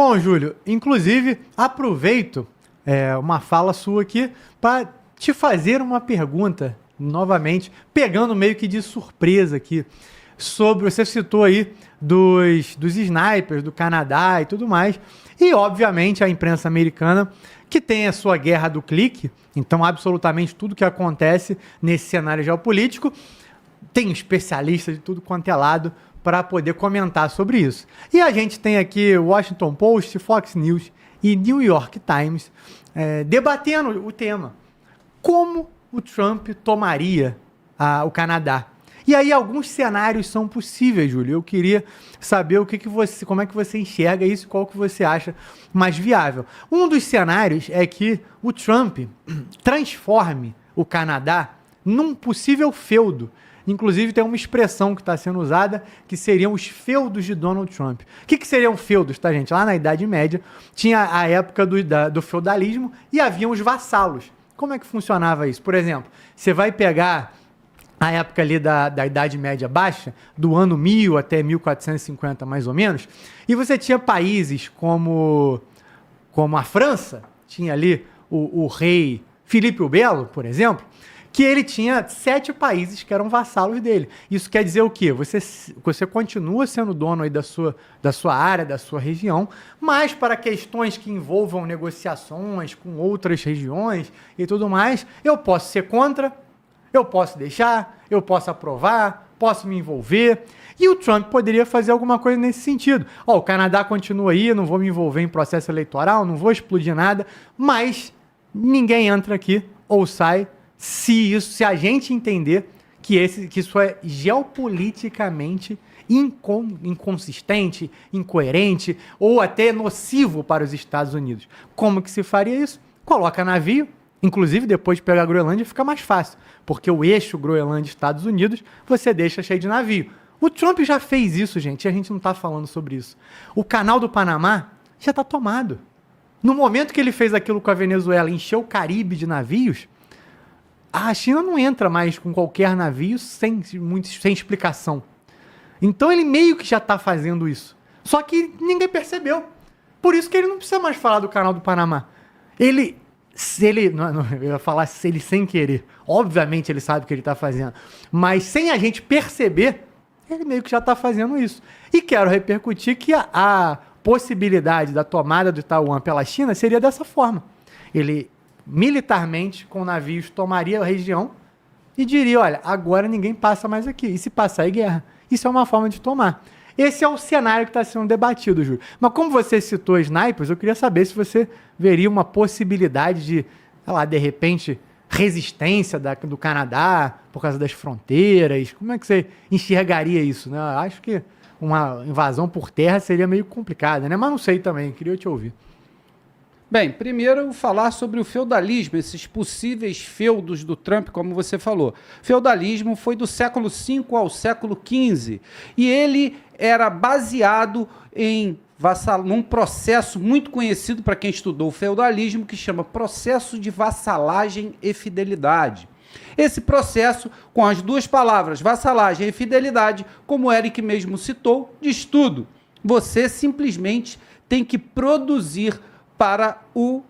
Bom, Júlio, inclusive aproveito uma fala sua aqui para te fazer uma pergunta, novamente, pegando meio que de surpresa aqui, sobre, você citou aí dos snipers do Canadá e tudo mais, e obviamente a imprensa americana, que tem a sua guerra do clique, então absolutamente tudo que acontece nesse cenário geopolítico, tem especialistas de tudo quanto é lado para poder comentar sobre isso. E a gente tem aqui o Washington Post, Fox News e New York Times debatendo o tema. Como o Trump tomaria o Canadá? E aí alguns cenários são possíveis, Júlio. Eu queria saber como é que você enxerga isso e qual que você acha mais viável. Um dos cenários é que o Trump transforme o Canadá num possível feudo. Inclusive tem uma expressão que está sendo usada que seriam os feudos de Donald Trump. O que seriam feudos, tá, gente? Lá na Idade Média tinha a época do feudalismo e haviam os vassalos. Como é que funcionava isso? Por exemplo, você vai pegar a época ali da Idade Média Baixa, do ano 1000 até 1450 mais ou menos, e você tinha países como a França, tinha ali o rei Filipe o Belo, por exemplo, que ele tinha 7 países que eram vassalos dele. Isso quer dizer o quê? Você continua sendo dono aí da sua área, da sua região, mas para questões que envolvam negociações com outras regiões e tudo mais, eu posso ser contra, eu posso deixar, eu posso aprovar, posso me envolver. E o Trump poderia fazer alguma coisa nesse sentido. O Canadá continua aí, não vou me envolver em processo eleitoral, não vou explodir nada, mas ninguém entra aqui ou sai se a gente entender que isso é geopoliticamente inconsistente, incoerente ou até nocivo para os Estados Unidos. Como que se faria isso? Coloca navio, inclusive depois de pegar a Groenlândia fica mais fácil, porque o eixo Groenlândia-Estados Unidos você deixa cheio de navio. O Trump já fez isso, gente, e a gente não está falando sobre isso. O canal do Panamá já está tomado. No momento que ele fez aquilo com a Venezuela, encheu o Caribe de navios, a China não entra mais com qualquer navio sem explicação. Então ele meio que já está fazendo isso. Só que ninguém percebeu. Por isso que ele não precisa mais falar do canal do Panamá. Eu ia falar ele sem querer. Obviamente ele sabe o que ele está fazendo. Mas sem a gente perceber, ele meio que já está fazendo isso. E quero repercutir que a possibilidade da tomada de Taiwan pela China seria dessa forma. Ele militarmente, com navios, tomaria a região e diria, olha, agora ninguém passa mais aqui. E se passar, é guerra. Isso é uma forma de tomar. Esse é o cenário que está sendo debatido, Júlio. Mas como você citou snipers, eu queria saber se você veria uma possibilidade de, sei lá, de repente, resistência do Canadá por causa das fronteiras. Como é que você enxergaria isso, né? Eu acho que uma invasão por terra seria meio complicada, né? Mas não sei também, queria te ouvir. Bem, primeiro falar sobre o feudalismo, esses possíveis feudos do Trump, como você falou. Feudalismo foi do século V ao século XV e ele era baseado num processo muito conhecido para quem estudou o feudalismo, que chama processo de vassalagem e fidelidade. Esse processo, com as duas palavras, vassalagem e fidelidade, como o Eric mesmo citou, diz tudo. Você simplesmente tem que produzir para o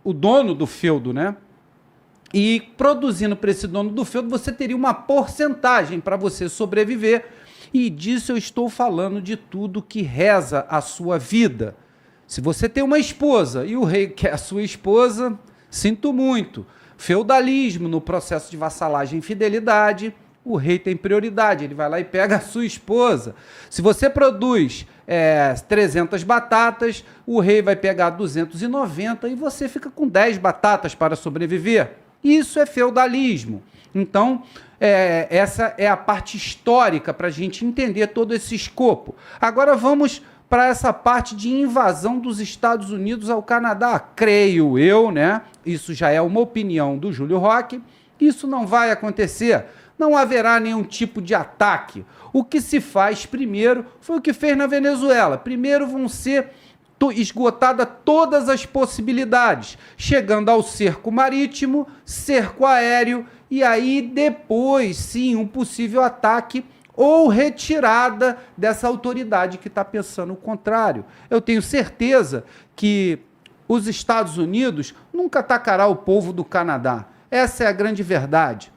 dono do feudo, né? E produzindo para esse dono do feudo, você teria uma porcentagem para você sobreviver. E disso eu estou falando de tudo que reza a sua vida. Se você tem uma esposa e o rei quer a sua esposa, sinto muito. Feudalismo no processo de vassalagem e fidelidade, o rei tem prioridade, ele vai lá e pega a sua esposa. Se você produz 300 batatas, o rei vai pegar 290 e você fica com 10 batatas para sobreviver. Isso é feudalismo. Então, essa é a parte histórica para a gente entender todo esse escopo. Agora vamos para essa parte de invasão dos Estados Unidos ao Canadá. Creio eu, né? Isso já é uma opinião do Júlio Roque. Isso não vai acontecer. Não haverá nenhum tipo de ataque. O que se faz primeiro foi o que fez na Venezuela. Primeiro vão ser esgotadas todas as possibilidades, chegando ao cerco marítimo, cerco aéreo, e aí depois, sim, um possível ataque ou retirada dessa autoridade que está pensando o contrário. Eu tenho certeza que os Estados Unidos nunca atacará o povo do Canadá. Essa é a grande verdade.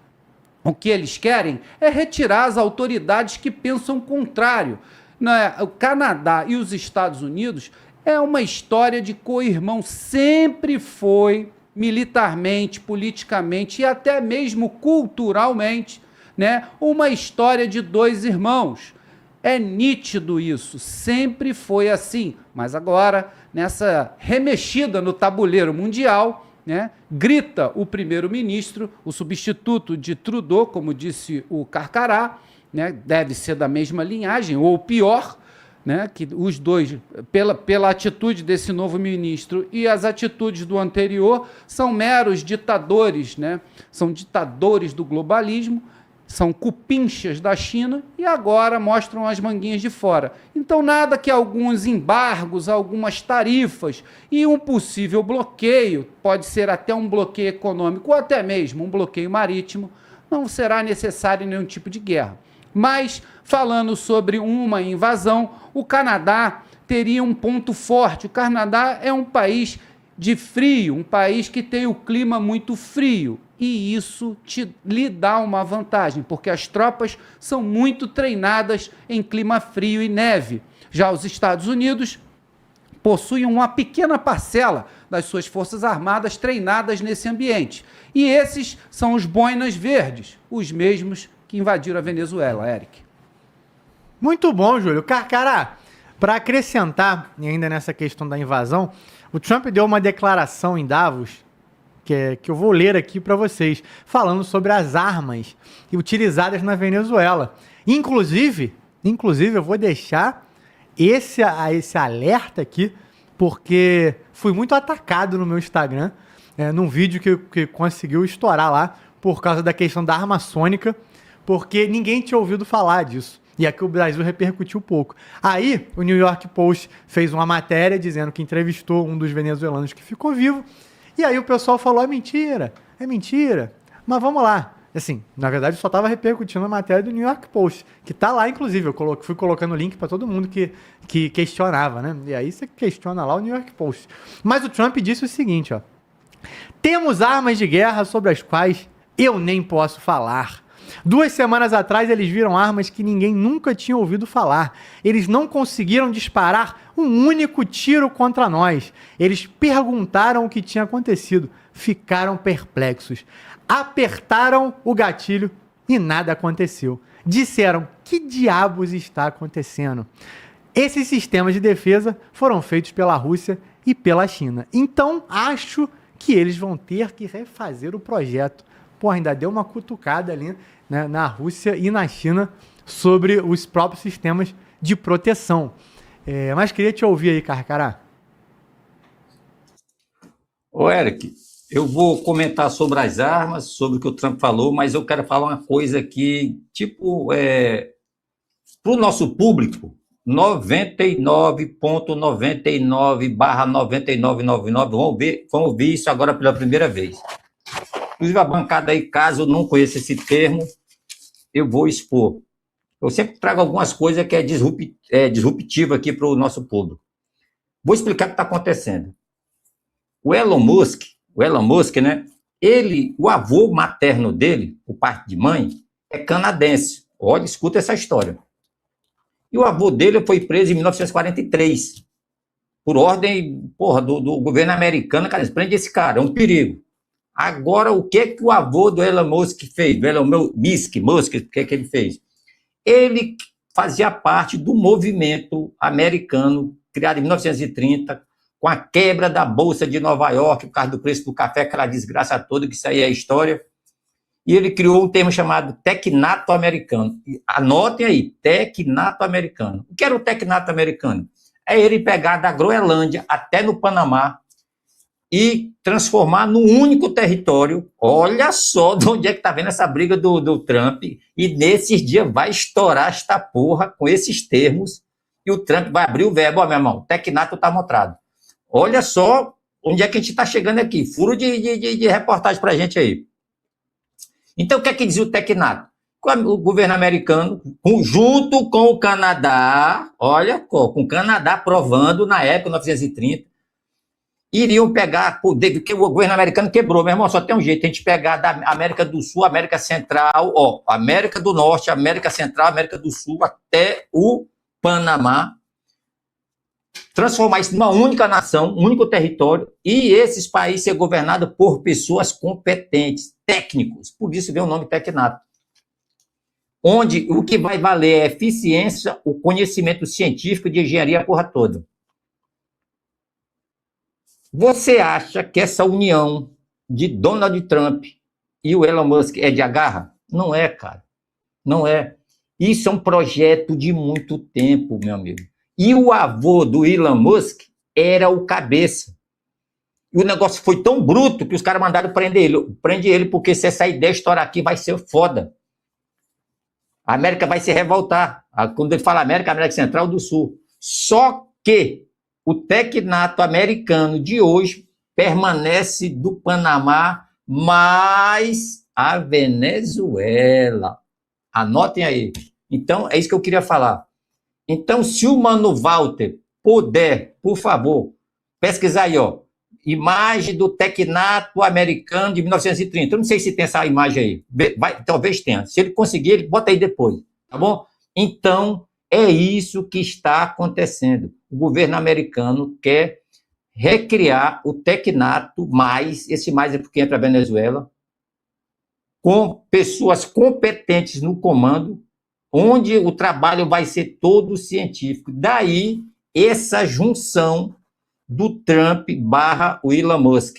O que eles querem é retirar as autoridades que pensam o contrário. Não é? O Canadá e os Estados Unidos é uma história de co-irmão, sempre foi militarmente, politicamente e até mesmo culturalmente, né? Uma história de dois irmãos. É nítido isso, sempre foi assim. Mas agora, nessa remexida no tabuleiro mundial, né, grita o primeiro-ministro, o substituto de Trudeau, como disse o Carcará, né, deve ser da mesma linhagem, ou pior, né, que os dois, pela atitude desse novo ministro e as atitudes do anterior, são meros ditadores, né, são ditadores do globalismo, são cupinchas da China e agora mostram as manguinhas de fora. Então, nada que alguns embargos, algumas tarifas e um possível bloqueio, pode ser até um bloqueio econômico ou até mesmo um bloqueio marítimo, não será necessário nenhum tipo de guerra. Mas, falando sobre uma invasão, o Canadá teria um ponto forte. O Canadá é um país de frio, um país que tem o clima muito frio. E isso lhe dá uma vantagem, porque as tropas são muito treinadas em clima frio e neve. Já os Estados Unidos possuem uma pequena parcela das suas forças armadas treinadas nesse ambiente. E esses são os boinas verdes, os mesmos que invadiram a Venezuela, Eric. Muito bom, Júlio. Cara, para acrescentar ainda nessa questão da invasão, o Trump deu uma declaração em Davos, que eu vou ler aqui para vocês, falando sobre as armas utilizadas na Venezuela. Inclusive eu vou deixar esse alerta aqui, porque fui muito atacado no meu Instagram, num vídeo que conseguiu estourar lá, por causa da questão da arma sônica, porque ninguém tinha ouvido falar disso. E aqui o Brasil repercutiu pouco. Aí, o New York Post fez uma matéria dizendo que entrevistou um dos venezuelanos que ficou vivo. E aí o pessoal falou, é mentira. Mas vamos lá. Assim, na verdade, eu só estava repercutindo a matéria do New York Post, que tá lá, inclusive. Eu fui colocando o link para todo mundo que questionava, né? E aí você questiona lá o New York Post. Mas o Trump disse o seguinte, ó. Temos armas de guerra sobre as quais eu nem posso falar. 2 semanas atrás, eles viram armas que ninguém nunca tinha ouvido falar. Eles não conseguiram disparar um único tiro contra nós. Eles perguntaram o que tinha acontecido. Ficaram perplexos. Apertaram o gatilho e nada aconteceu. Disseram, que diabos está acontecendo? Esses sistemas de defesa foram feitos pela Rússia e pela China. Então, acho que eles vão ter que refazer o projeto. Pô, ainda deu uma cutucada ali, né, na Rússia e na China sobre os próprios sistemas de proteção. Mas queria te ouvir aí, Carcará. Ô, Eric, eu vou comentar sobre as armas, sobre o que o Trump falou, mas eu quero falar uma coisa aqui, tipo, para o nosso público, 99,99/9999, vão ouvir isso agora pela primeira vez. Inclusive, a bancada aí, caso eu não conheça esse termo, eu vou expor. Eu sempre trago algumas coisas que é disruptiva aqui para o nosso público. Vou explicar o que está acontecendo. O Elon Musk, né? O avô materno dele, por parte de mãe, é canadense. Olha, escuta essa história. E o avô dele foi preso em 1943, por ordem, do governo americano. Cara, prende esse cara, é um perigo. Agora, o que o avô do Elon Musk fez? Do Elon Musk, o que ele fez? Ele fazia parte do movimento americano, criado em 1930, com a quebra da Bolsa de Nova York, por causa do preço do café, aquela desgraça toda, que isso aí é história. E ele criou um termo chamado tecnato americano. Anotem aí, tecnato americano. O que era o tecnato americano? É ele pegar da Groenlândia até no Panamá, e transformar num único território. Olha só de onde é que tá vendo essa briga do Trump, e nesses dias vai estourar esta porra com esses termos, e o Trump vai abrir o verbo, meu irmão, tecnato tá mostrado. Olha só onde é que a gente tá chegando aqui, furo de reportagem pra gente aí. Então, o que é que dizia o tecnato? o governo americano, junto com o Canadá, olha, com o Canadá aprovando na época, 1930, iriam pegar, porque o governo americano quebrou, meu irmão, só tem um jeito, a gente pegar da América do Sul, América Central, América do Norte, América Central, América do Sul, até o Panamá, transformar isso numa única nação, um único território, e esses países ser governados por pessoas competentes, técnicos, por isso vem o nome Tecnato, onde o que vai valer é a eficiência, o conhecimento científico de engenharia, a porra toda. Você acha que essa união de Donald Trump e o Elon Musk é de agarra? Não é, cara. Não é. Isso é um projeto de muito tempo, meu amigo. E o avô do Elon Musk era o cabeça. E o negócio foi tão bruto que os caras mandaram prender ele. Prende ele porque se essa ideia estourar aqui vai ser foda. A América vai se revoltar. Quando ele fala América, América Central do Sul. Só que o Tecnato americano de hoje permanece do Panamá, mais a Venezuela. Anotem aí. Então, é isso que eu queria falar. Então, se o Mano Walter puder, por favor, pesquisar aí, ó, imagem do Tecnato americano de 1930. Eu não sei se tem essa imagem aí. Talvez tenha. Se ele conseguir, ele bota aí depois. Tá bom? Então, é isso que está acontecendo. O governo americano quer recriar o Tecnato, mais, esse mais é porque entra a Venezuela, com pessoas competentes no comando, onde o trabalho vai ser todo científico. Daí, essa junção do Trump / o Elon Musk.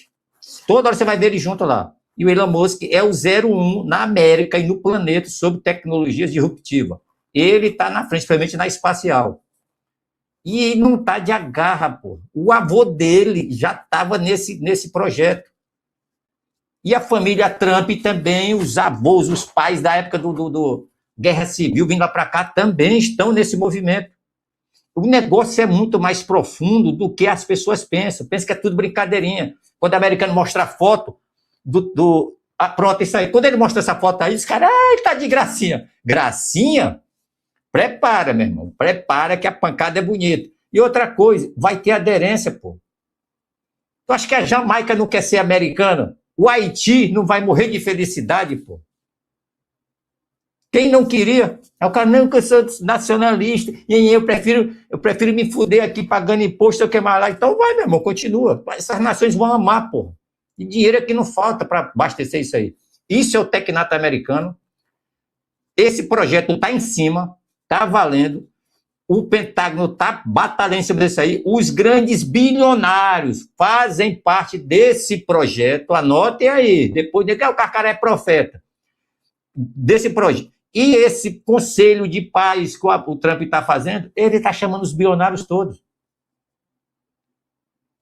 Toda hora você vai ver ele junto lá. E o Elon Musk é o 01 na América e no planeta sobre tecnologias disruptivas. Ele está na frente, principalmente na espacial. E não está de agarra, pô. O avô dele já estava nesse projeto. E a família Trump também, os avós, os pais da época do Guerra Civil, vindo lá para cá, também estão nesse movimento. O negócio é muito mais profundo do que as pessoas pensam. Pensam que é tudo brincadeirinha. Quando o americano mostra a foto pronto, isso aí. Quando ele mostra essa foto aí, os caras, tá de gracinha. Gracinha? Prepara, meu irmão. Prepara que a pancada é bonita. E outra coisa, vai ter aderência, pô. Tu acha que a Jamaica não quer ser americana? O Haiti não vai morrer de felicidade, pô. Quem não queria? É o cara, não, que eu sou nacionalista, e eu prefiro me fuder aqui pagando imposto, eu queimar lá. Então vai, meu irmão, continua. Essas nações vão amar, pô. E dinheiro aqui não falta para abastecer isso aí. Isso é o Tecnato americano. Esse projeto está em cima, está valendo. O Pentágono está batalhando em cima disso aí. Os grandes bilionários fazem parte desse projeto. Anotem aí. Depois de que o cara é profeta. Desse projeto. E esse conselho de paz que o Trump está fazendo, ele está chamando os bilionários todos.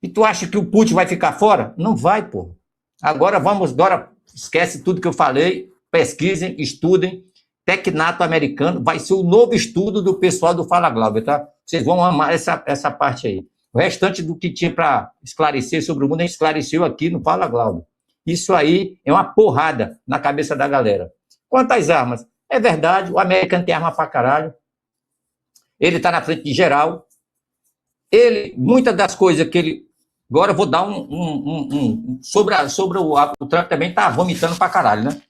E tu acha que o Putin vai ficar fora? Não vai, pô. Agora esquece tudo que eu falei, pesquisem, estudem. Tecnato americano vai ser o novo estudo do pessoal do Fala Glauber, tá? Vocês vão amar essa parte aí. O restante do que tinha para esclarecer sobre o mundo, a gente esclareceu aqui no Fala Glauber. Isso aí é uma porrada na cabeça da galera. Quanto às armas, é verdade, o americano tem arma pra caralho. Ele tá na frente de geral. Muitas das coisas que ele... Agora eu vou dar sobre o Trump também tá vomitando pra caralho, né?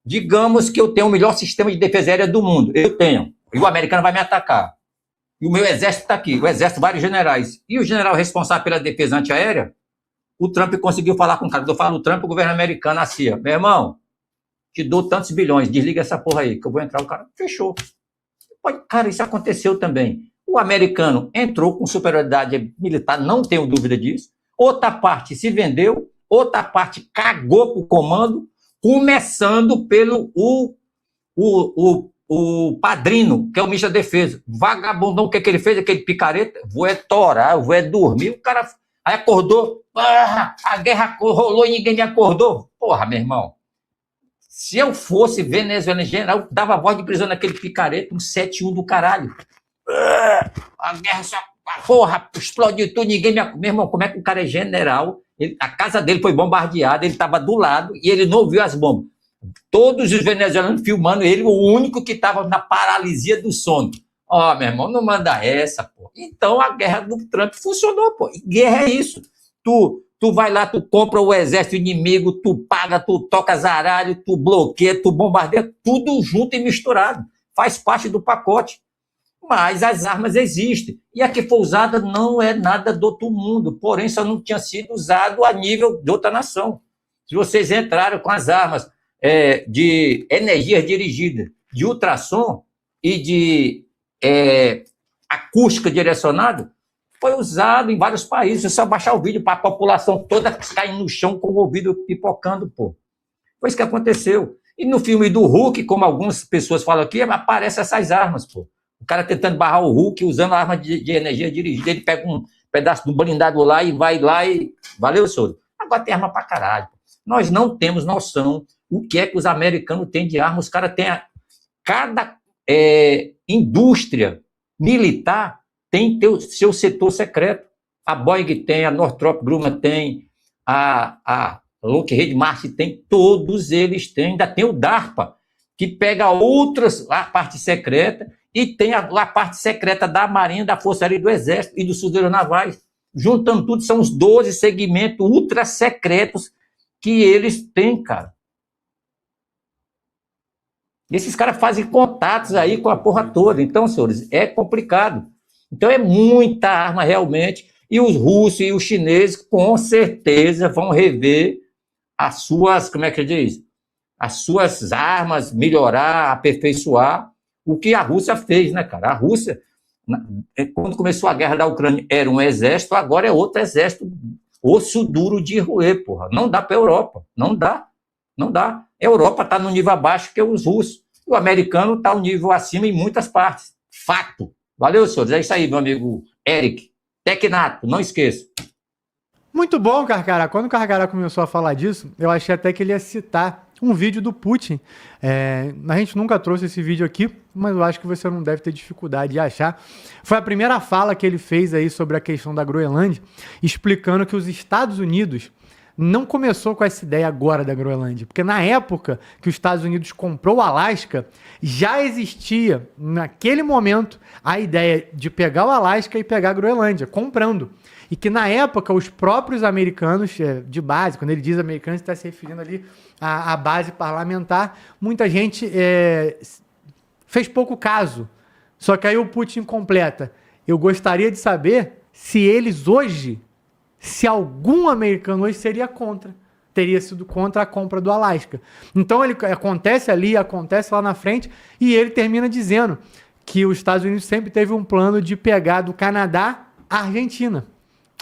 Digamos que eu tenho o melhor sistema de defesa aérea do mundo. Eu tenho. E o americano vai me atacar. E o meu exército está aqui. O exército, vários generais. E o general responsável pela defesa antiaérea, o Trump conseguiu falar com o cara. Quando eu falo o Trump, o governo americano, a CIA. Meu irmão, te dou tantos bilhões, desliga essa porra aí, que eu vou entrar. O cara fechou. Cara, isso aconteceu também. O americano entrou com superioridade militar, não tenho dúvida disso. Outra parte se vendeu, outra parte cagou pro comando, começando pelo o padrino, que é o ministro da Defesa. Vagabundão, o que ele fez? Aquele picareta, vou torar, vou dormir. O cara aí acordou, a guerra rolou e ninguém me acordou. Porra, meu irmão. Se eu fosse venezuelano general, eu dava voz de prisão naquele picareta, um 7-1 do caralho. A guerra só... Porra, explodiu tudo, ninguém me... Meu irmão, como é que o cara é general? A casa dele foi bombardeada, ele estava do lado e ele não ouviu as bombas. Todos os venezuelanos filmando ele, o único que estava na paralisia do sono. Ó, meu irmão, não manda essa, pô. Então a guerra do Trump funcionou, pô. E guerra é isso. Tu vai lá, tu compra o exército inimigo, tu paga, tu toca zaralho, tu bloqueia, tu bombardeia, tudo junto e misturado. Faz parte do pacote. Mas as armas existem. E a que foi usada não é nada do outro mundo, porém só não tinha sido usado a nível de outra nação. Se vocês entraram com as armas de energia dirigida, de ultrassom e de acústica direcionada, foi usado em vários países. É só baixar o vídeo para a população toda cair no chão com o ouvido pipocando, pô. Foi isso que aconteceu. E no filme do Hulk, como algumas pessoas falam aqui, aparecem essas armas, pô. O cara tentando barrar o Hulk usando a arma de energia dirigida, ele pega um pedaço do blindado lá e vai lá e... Valeu, senhor. Agora tem arma pra caralho. Nós não temos noção o que é que os americanos têm de arma. Os caras têm... Cada indústria militar tem seu setor secreto. A Boeing tem, a Northrop Grumman tem, a Lockheed Martin tem, todos eles têm. Ainda tem o DARPA, que pega a parte secreta, e tem a parte secreta da Marinha, da Força Aérea e do Exército e dos Aeronavais. Juntando tudo, são os 12 segmentos ultra secretos que eles têm, cara. Esses caras fazem contatos aí com a porra toda. Então, senhores, é complicado. Então, é muita arma realmente. E os russos e os chineses, com certeza, vão rever as suas, como é que diz? As suas armas, melhorar, aperfeiçoar o que a Rússia fez, né, cara? A Rússia, quando começou a guerra da Ucrânia, era um exército, agora é outro exército, osso duro de roer, porra. Não dá para a Europa, não dá. Não dá. A Europa está no nível abaixo que os russos. O americano está um nível acima em muitas partes. Fato. Valeu, senhores. É isso aí, meu amigo Eric. Tecnato, não esqueça. Muito bom, Carcará. Quando o Carcará começou a falar disso, eu achei até que ele ia citar um vídeo do Putin. A gente nunca trouxe esse vídeo aqui, mas eu acho que você não deve ter dificuldade de achar. Foi a primeira fala que ele fez aí sobre a questão da Groenlândia, explicando que os Estados Unidos não começou com essa ideia agora da Groenlândia, porque na época que os Estados Unidos comprou o Alasca, já existia, naquele momento, a ideia de pegar o Alasca e pegar a Groenlândia, comprando. E que na época os próprios americanos, de base, quando ele diz americanos, está se referindo ali à base parlamentar, muita gente fez pouco caso. Só que aí o Putin completa: eu gostaria de saber se eles hoje, se algum americano hoje seria contra, teria sido contra a compra do Alasca. Então ele acontece ali, acontece lá na frente, e ele termina dizendo que os Estados Unidos sempre teve um plano de pegar do Canadá a Argentina.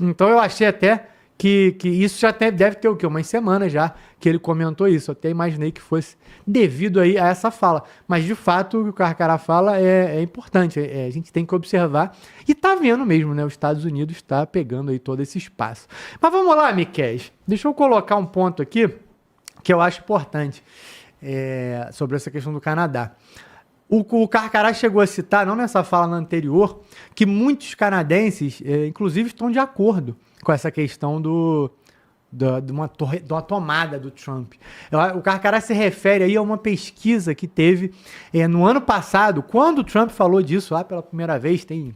Então eu achei até que isso já deve ter o quê? Umas semanas já que ele comentou isso. Eu até imaginei que fosse devido aí a essa fala. Mas de fato o que o Carcará fala é importante. A gente tem que observar. E tá vendo mesmo, né? Os Estados Unidos está pegando aí todo esse espaço. Mas vamos lá, Miquel. Deixa eu colocar um ponto aqui que eu acho importante sobre essa questão do Canadá. O Carcará chegou a citar, não nessa fala anterior, que muitos canadenses, inclusive, estão de acordo com essa questão de uma tomada do Trump. O Carcará se refere aí a uma pesquisa que teve no ano passado, quando o Trump falou disso lá pela primeira vez, tem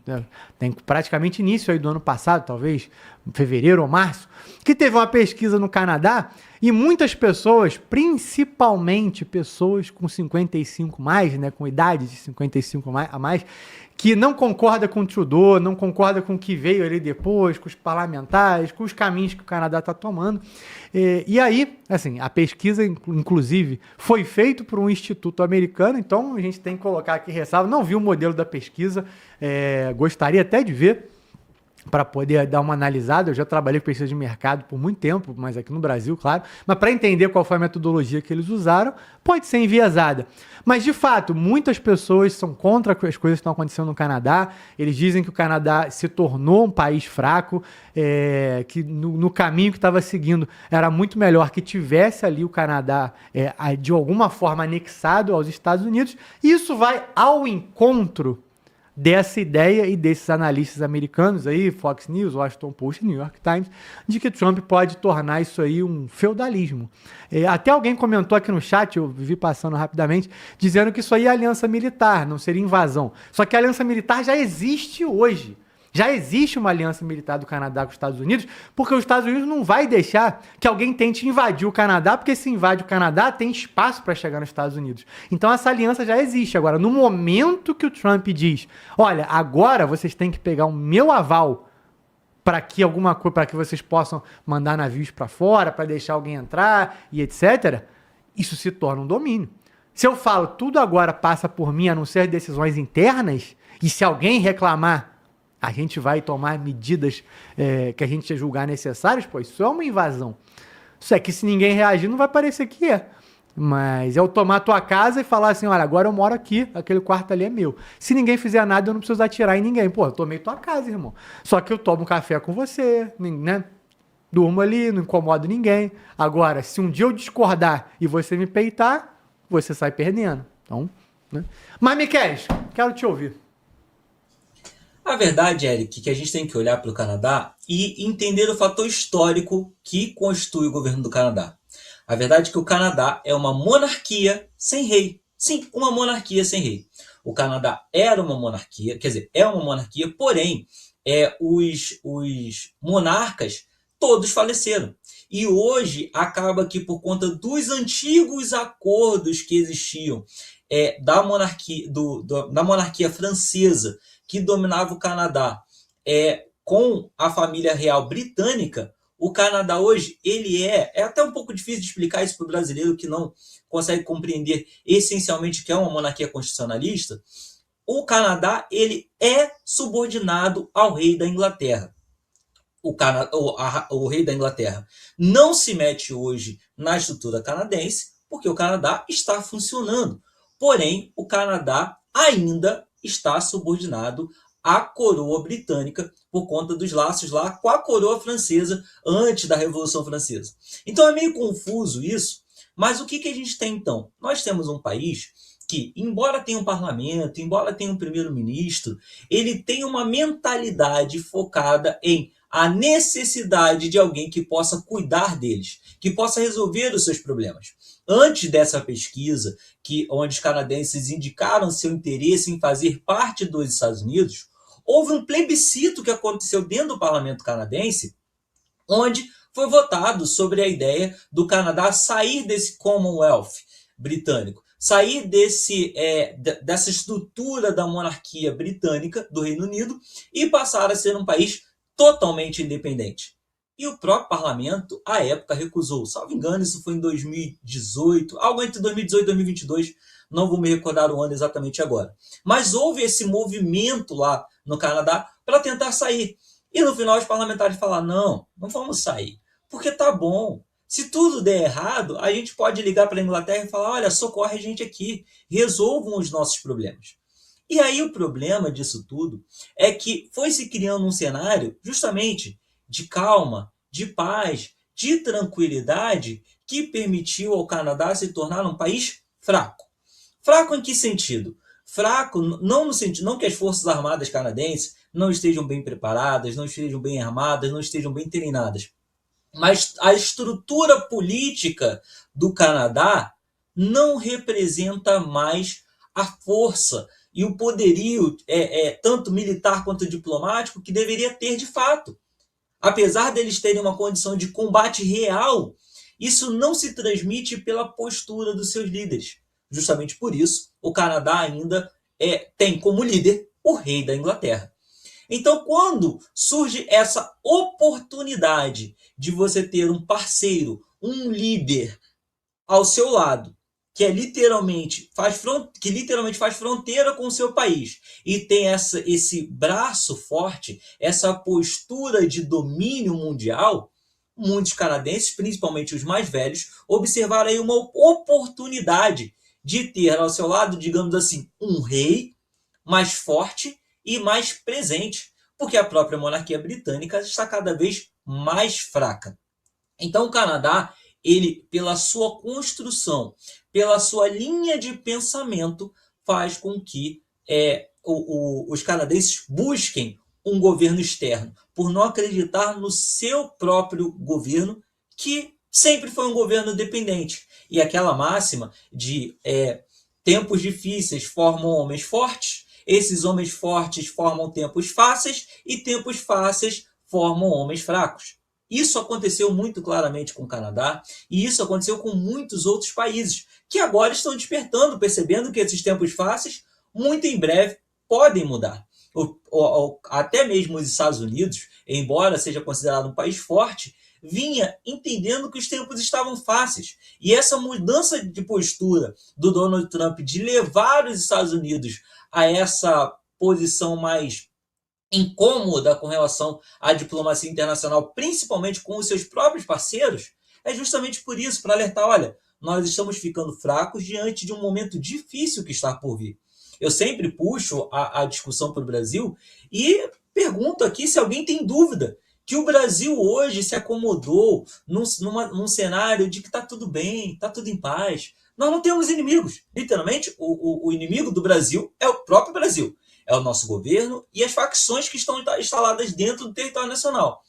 praticamente início aí do ano passado, talvez fevereiro ou março, que teve uma pesquisa no Canadá e muitas pessoas, principalmente pessoas com 55 mais, né, com idade de 55 a mais, que não concorda com o Trudeau, não concorda com o que veio ali depois, com os parlamentares, com os caminhos que o Canadá está tomando. E aí, assim, a pesquisa, inclusive, foi feita por um instituto americano, então a gente tem que colocar aqui ressalva. Não vi o modelo da pesquisa, gostaria até de ver, para poder dar uma analisada. Eu já trabalhei com pesquisa de mercado por muito tempo, mas aqui no Brasil, claro. Mas para entender qual foi a metodologia que eles usaram, pode ser enviesada. Mas, de fato, muitas pessoas são contra as coisas que estão acontecendo no Canadá. Eles dizem que o Canadá se tornou um país fraco, que no caminho que estava seguindo era muito melhor que tivesse ali o Canadá de alguma forma anexado aos Estados Unidos. E isso vai ao encontro dessa ideia e desses analistas americanos aí, Fox News, Washington Post, New York Times, de que Trump pode tornar isso aí um feudalismo. Até alguém comentou aqui no chat, eu vi passando rapidamente, dizendo que isso aí é aliança militar, não seria invasão. Só que a aliança militar já existe hoje. Já existe uma aliança militar do Canadá com os Estados Unidos, porque os Estados Unidos não vai deixar que alguém tente invadir o Canadá, porque se invade o Canadá, tem espaço para chegar nos Estados Unidos. Então essa aliança já existe. Agora, no momento que o Trump diz, olha, agora vocês têm que pegar o meu aval para que alguma coisa, para que vocês possam mandar navios para fora, para deixar alguém entrar e etc., isso se torna um domínio. Se eu falo tudo agora passa por mim, a não ser decisões internas, e se alguém reclamar, a gente vai tomar medidas que a gente julgar necessárias, pô, isso é uma invasão. Isso é que se ninguém reagir, não vai parecer que é. Mas eu tomar a tua casa e falar assim, olha, agora eu moro aqui, aquele quarto ali é meu. Se ninguém fizer nada, eu não preciso atirar em ninguém. Pô, eu tomei tua casa, irmão. Só que eu tomo café com você, né? Durmo ali, não incomodo ninguém. Agora, se um dia eu discordar e você me peitar, você sai perdendo. Então, né? Mas, Miquel, quero te ouvir. A verdade, Eric, que a gente tem que olhar para o Canadá e entender o fator histórico que constitui o governo do Canadá. A verdade é que o Canadá é uma monarquia sem rei. Sim, uma monarquia sem rei. O Canadá era uma monarquia, quer dizer, é uma monarquia, porém, os monarcas todos faleceram. E hoje acaba que por conta dos antigos acordos que existiam da monarquia francesa, que dominava o Canadá, com a família real britânica, o Canadá hoje, ele é até um pouco difícil de explicar isso para o brasileiro que não consegue compreender essencialmente que é uma monarquia constitucionalista. O Canadá, ele é subordinado ao rei da Inglaterra. O rei da Inglaterra não se mete hoje na estrutura canadense, porque o Canadá está funcionando. Porém, o Canadá ainda está subordinado à coroa britânica por conta dos laços lá com a coroa francesa antes da Revolução Francesa. Então é meio confuso isso, mas o que a gente tem então? Nós temos um país que, embora tenha um parlamento, embora tenha um primeiro-ministro, ele tem uma mentalidade focada em a necessidade de alguém que possa cuidar deles, que possa resolver os seus problemas. Antes dessa pesquisa, onde os canadenses indicaram seu interesse em fazer parte dos Estados Unidos, houve um plebiscito que aconteceu dentro do parlamento canadense, onde foi votado sobre a ideia do Canadá sair desse Commonwealth britânico, sair dessa estrutura da monarquia britânica do Reino Unido e passar a ser um país totalmente independente. E o próprio parlamento, à época, recusou. Salvo engano, isso foi em 2018, algo entre 2018 e 2022, não vou me recordar o ano exatamente agora. Mas houve esse movimento lá no Canadá para tentar sair. E no final os parlamentares falaram, não vamos sair, porque tá bom. Se tudo der errado, a gente pode ligar para a Inglaterra e falar, olha, socorre a gente aqui, resolvam os nossos problemas. E aí o problema disso tudo é que foi se criando um cenário justamente de calma, de paz, de tranquilidade que permitiu ao Canadá se tornar um país fraco. Fraco em que sentido? Fraco não no sentido, não que as forças armadas canadenses não estejam bem preparadas, não estejam bem armadas, não estejam bem treinadas. Mas a estrutura política do Canadá não representa mais a força e o poderio, tanto militar quanto diplomático, que deveria ter de fato. Apesar deles terem uma condição de combate real, isso não se transmite pela postura dos seus líderes. Justamente por isso, o Canadá ainda tem como líder o rei da Inglaterra. Então, quando surge essa oportunidade de você ter um parceiro, um líder ao seu lado, que literalmente faz fronteira com o seu país e tem esse braço forte, essa postura de domínio mundial, muitos canadenses, principalmente os mais velhos, observaram aí uma oportunidade de ter ao seu lado, digamos assim, um rei mais forte e mais presente, porque a própria monarquia britânica está cada vez mais fraca. Então o Canadá, ele, pela sua construção, pela sua linha de pensamento, faz com que os canadenses busquem um governo externo, por não acreditar no seu próprio governo, que sempre foi um governo dependente. E aquela máxima de tempos difíceis formam homens fortes, esses homens fortes formam tempos fáceis, e tempos fáceis formam homens fracos. Isso aconteceu muito claramente com o Canadá, e isso aconteceu com muitos outros países, que agora estão despertando, percebendo que esses tempos fáceis, muito em breve, podem mudar. Até mesmo os Estados Unidos, embora seja considerado um país forte, vinha entendendo que os tempos estavam fáceis. E essa mudança de postura do Donald Trump de levar os Estados Unidos a essa posição mais incômoda com relação à diplomacia internacional, principalmente com os seus próprios parceiros, é justamente por isso, para alertar, olha, nós estamos ficando fracos diante de um momento difícil que está por vir. Eu sempre puxo a discussão para o Brasil e pergunto aqui se alguém tem dúvida que o Brasil hoje se acomodou num cenário de que está tudo bem, está tudo em paz. Nós não temos inimigos. Literalmente, o inimigo do Brasil é o próprio Brasil. É o nosso governo e as facções que estão instaladas dentro do território nacional.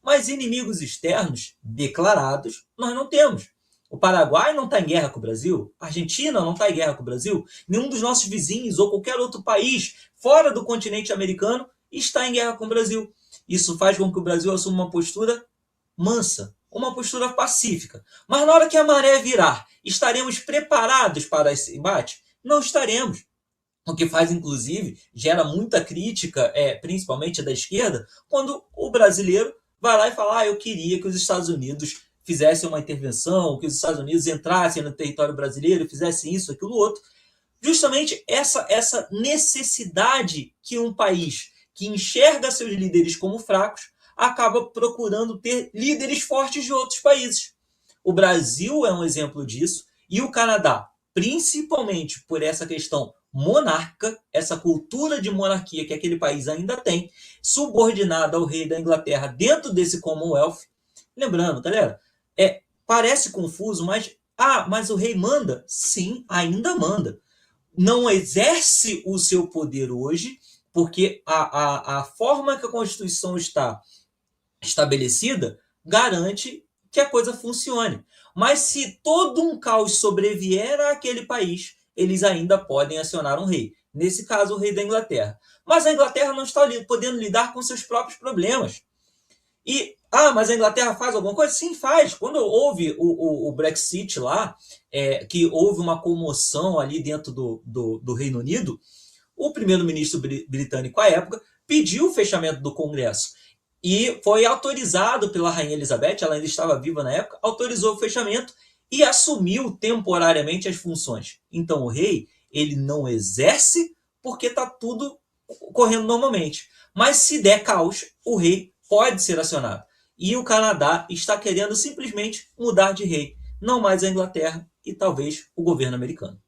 Mas inimigos externos declarados nós não temos. O Paraguai não está em guerra com o Brasil, a Argentina não está em guerra com o Brasil, nenhum dos nossos vizinhos ou qualquer outro país fora do continente americano está em guerra com o Brasil. Isso faz com que o Brasil assuma uma postura mansa, uma postura pacífica. Mas na hora que a maré virar, estaremos preparados para esse embate? Não estaremos. O que faz, inclusive, gera muita crítica, principalmente da esquerda, quando o brasileiro vai lá e fala: eu queria que os Estados Unidos fizessem uma intervenção, que os Estados Unidos entrassem no território brasileiro, fizessem isso, aquilo, outro. Justamente essa necessidade que um país que enxerga seus líderes como fracos acaba procurando ter líderes fortes de outros países. O Brasil é um exemplo disso, e o Canadá, principalmente por essa questão monarca, essa cultura de monarquia que aquele país ainda tem, subordinada ao rei da Inglaterra dentro desse Commonwealth. Lembrando, galera, parece confuso, mas o rei manda? Sim, ainda manda. Não exerce o seu poder hoje, porque a forma que a Constituição está estabelecida garante que a coisa funcione. Mas se todo um caos sobrevier àquele país, eles ainda podem acionar um rei. Nesse caso, o rei da Inglaterra. Mas a Inglaterra não está podendo lidar com seus próprios problemas. Mas a Inglaterra faz alguma coisa? Sim, faz. Quando houve o Brexit lá, que houve uma comoção ali dentro do Reino Unido, o primeiro-ministro britânico à época pediu o fechamento do Congresso. E foi autorizado pela Rainha Elizabeth, ela ainda estava viva na época, autorizou o fechamento e assumiu temporariamente as funções. Então o rei, ele não exerce porque está tudo correndo normalmente. Mas se der caos, o rei pode ser acionado. E o Canadá está querendo simplesmente mudar de rei, não mais a Inglaterra e talvez o governo americano.